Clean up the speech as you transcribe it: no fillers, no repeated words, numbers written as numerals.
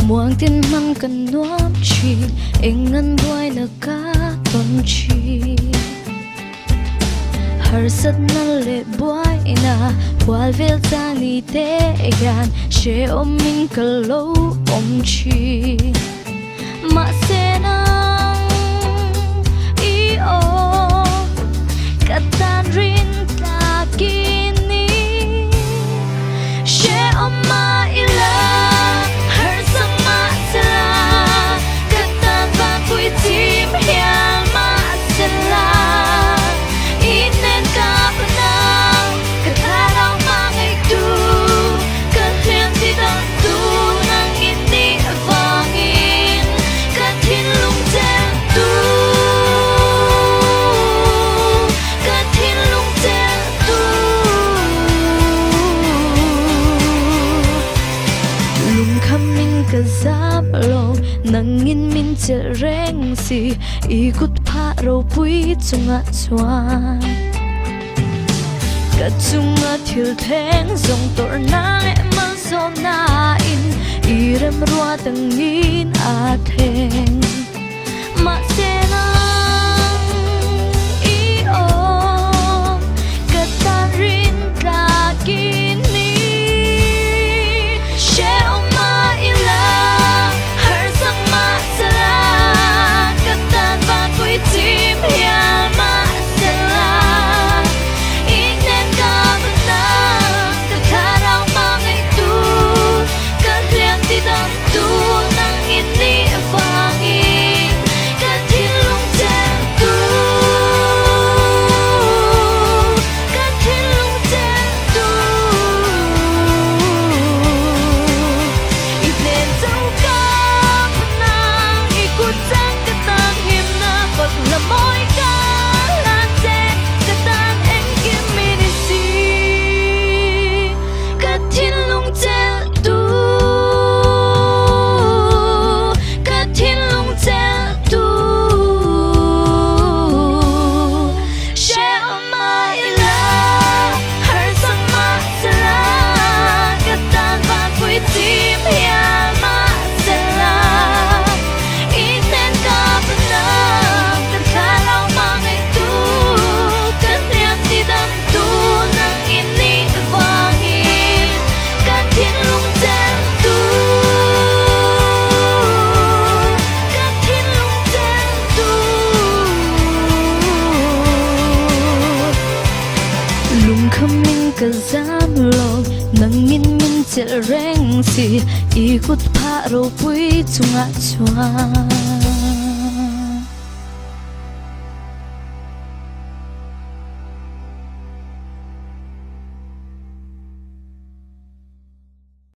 muang tin man kan nuam chi engan boy na ka ton chi har sat na le boy na wal vel tani te gan she om min kalo om chi ma se na i o katan rin ta kini she om ma ila har sama sala katan ba pui tim hial ma sala inen ka panang katarang mangai tu kathiam ti dang tu nang ini avangin kathin lung tel tu kathin lung tel tu lung khamin ka zap long nangin min che reng si ikut pha ro pui chunga chuan ka chunga thil theng zong tor na le man so na in irem ruwa tangin a theng ma se na i o ka ta rin ka kini she o ma ila har sang ma sala ka tan ba pui tim hial ma sala inen ka panang ka tharang mangai tu ka liam ti dang tu nang ini avangin ka thin lung tel tu ka thin lung tel tu inen tau ka panang ikut sang ka tang him na pag lamoy ka lante ka tan en kim minisi ka thin lung tel tu ka thin lung tel tu she ma ila har sang ma sala ka tan ba pui tim hial ma sala inen ka panang ka thalaw mangai tu ka liam ti dang tu nang ini avangin ka thin lung tel tu ka thin lung tel tu lung khamin ka zam long nangin min che reng si ikut pha ro pui chunga chuan